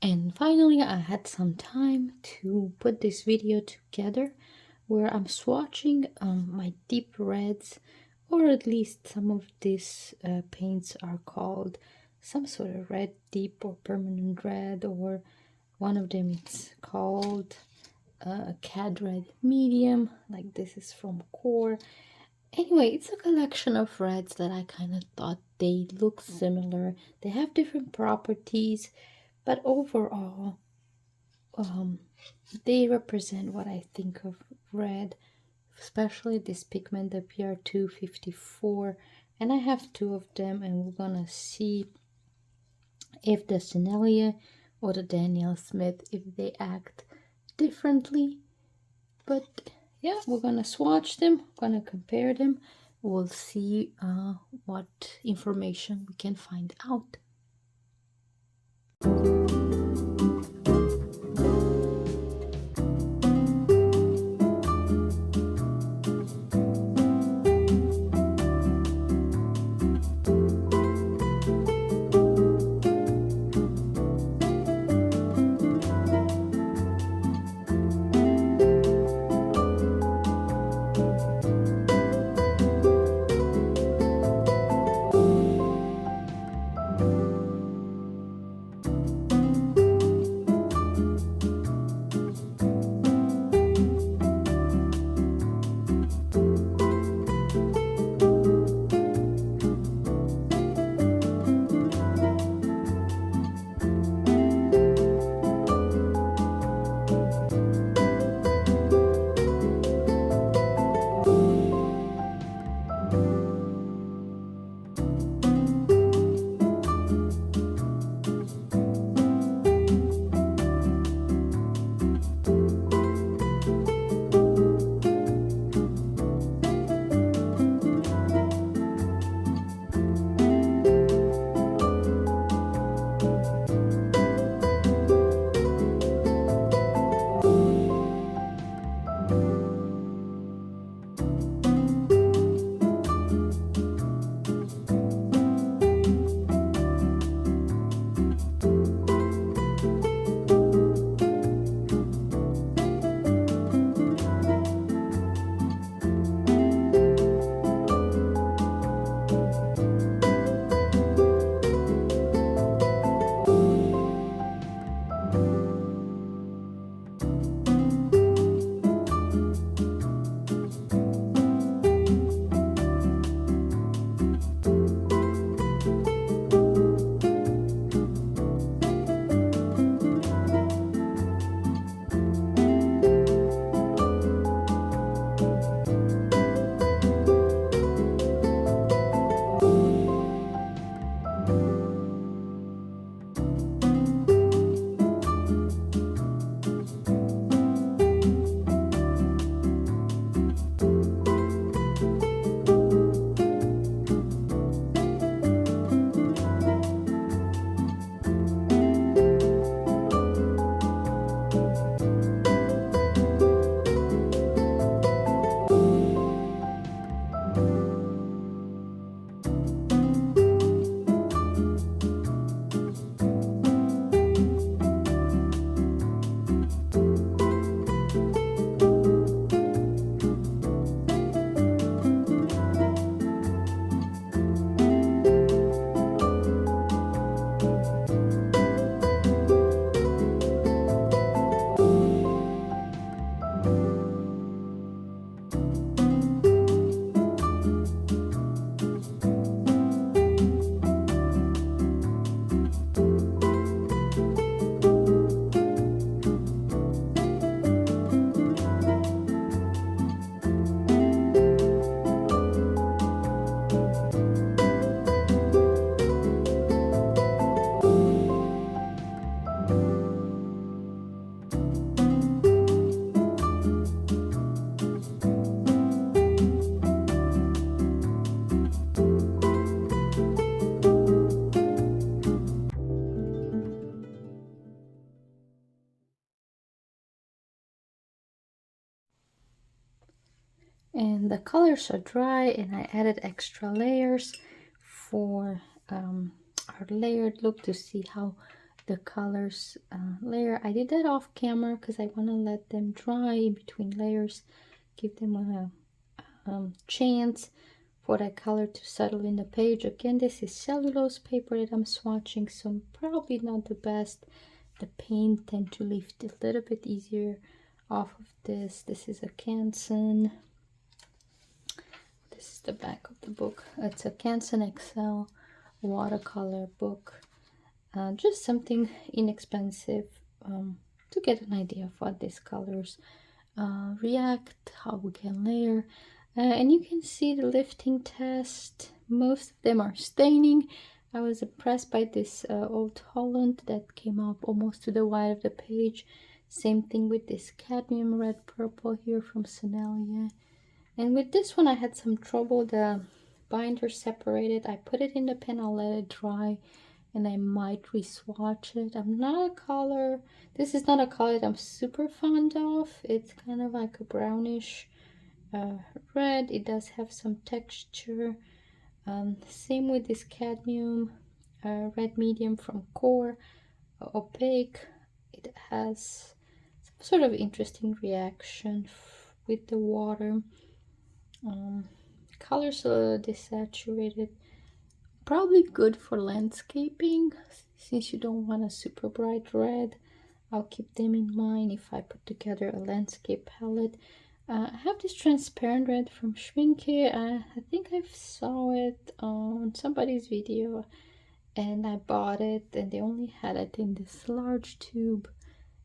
And finally, I had some time to put this video together where I'm swatching my deep reds, or at least some of these paints are called some sort of red deep or permanent red, or one of them is called cad red medium, like this is from Core. Anyway, it's a collection of reds that I kind of thought they look similar. They have different properties, but overall, um, they represent what I think of red, especially this pigment, the PR254. And I have two of them, and we're gonna see if the Sennelier or the Daniel Smith, if they act differently. But yeah, we're gonna swatch them, gonna compare them. We'll see what information we can find out. And the colors are dry, and I added extra layers for our layered look to see how the colors layer. I did that off camera because I want to let them dry in between layers, give them a chance for that color to settle in the page. Again, this is cellulose paper that I'm swatching, so probably not the best. The paint tend to lift a little bit easier off of this. This is a Canson. This is the back of the book. It's a Canson XL watercolor book. Just something inexpensive to get an idea of what these colors react, how we can layer. And you can see the lifting test. Most of them are staining. I was impressed by this Old Holland that came up almost to the wide of the page. Same thing with this cadmium red purple here from Sennelier. And with this one I had some trouble. The binder separated. I put it in the pen, I'll let it dry, and I might re-swatch it. This is not a color that I'm super fond of. It's kind of like a brownish red. It does have some texture. Same with this cadmium red medium from Core, opaque. It has some sort of interesting reaction with the water. Colors are desaturated. Probably good for landscaping since you don't want a super bright red. I'll keep them in mind if I put together a landscape palette. I have this transparent red from Schminke. I think I saw it on somebody's video and I bought it, and they only had it in this large tube.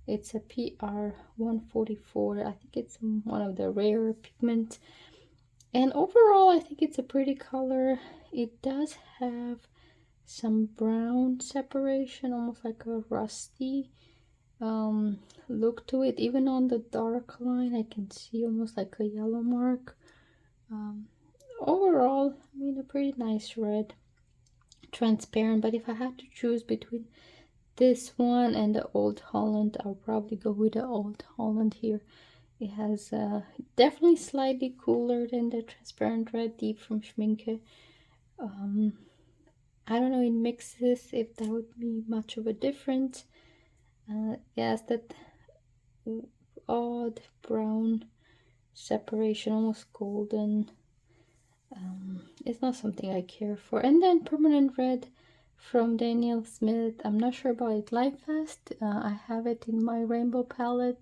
It's a PR 144. I think it's one of the rare pigments. And overall, I think it's a pretty color. It does have some brown separation, almost like a rusty look to it. Even on the dark line, I can see almost like a yellow mark. Overall, I mean, a pretty nice red, transparent. But if I had to choose between this one and the Old Holland, I'll probably go with the Old Holland here. It has definitely slightly cooler than the transparent red deep from Schminke. I don't know in mixes if that would be much of a difference. Yes, that odd brown separation, almost golden. It's not something I care for. And then permanent red from Daniel Smith. I'm not sure about it. Lightfast. I have it in my rainbow palette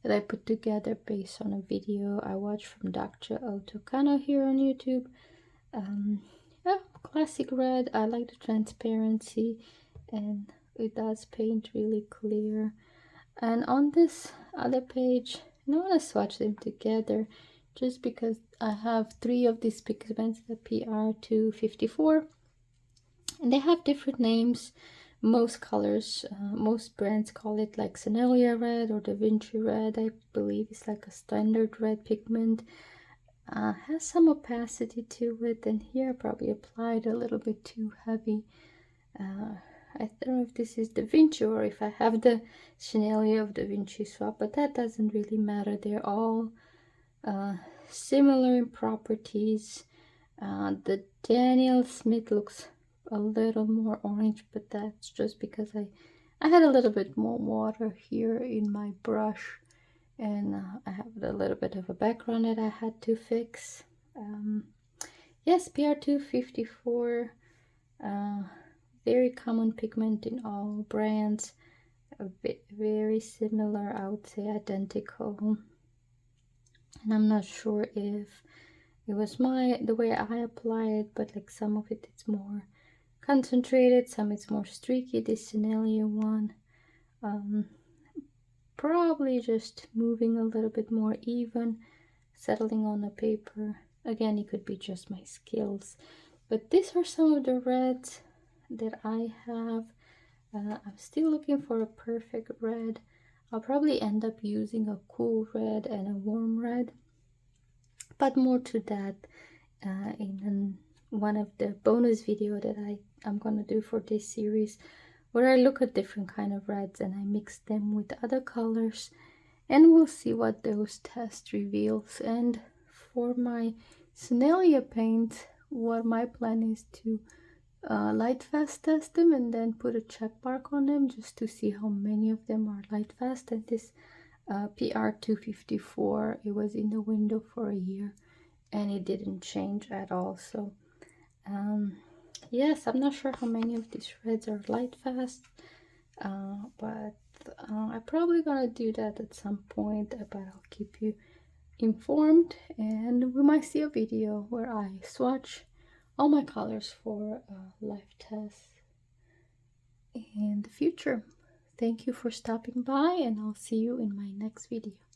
that I put together based on a video I watched from Dr. Otokano here on YouTube. Yeah, classic red. I like the transparency, and it does paint really clear. And on this other page, I want to swatch them together just because I have 3 of these pigments, the PR254, and they have different names. Most colors, most brands call it like Sennelier red or Da Vinci red. I believe it's like a standard red pigment. Has some opacity to it, and here I probably applied a little bit too heavy. I don't know if this is Da Vinci or if I have the Sennelier of Da Vinci swap, but that doesn't really matter. They're all similar in properties. The Daniel Smith looks a little more orange, but that's just because I had a little bit more water here in my brush, and I have a little bit of a background that I had to fix. Yes, PR254, very common pigment in all brands, very similar, I would say identical. And I'm not sure if it was the way I apply it, but like some of it's more concentrated, some it's more streaky. This Sennelier one, probably just moving a little bit more even, settling on the paper. Again, it could be just my skills, but these are some of the reds that I have. I'm still looking for a perfect red. I'll probably end up using a cool red and a warm red, but more to that in one of the bonus video that I'm gonna do for this series, where I look at different kind of reds and I mix them with other colors, and we'll see what those tests reveals. And for my Sennelier paint, what my plan is to lightfast test them and then put a check mark on them just to see how many of them are lightfast. And this PR 254, it was in the window for a year and it didn't change at all. So yes, I'm not sure how many of these reds are lightfast, but I'm probably gonna do that at some point, but I'll keep you informed, and we might see a video where I swatch all my colors for live tests in the future. Thank you for stopping by, and I'll see you in my next video.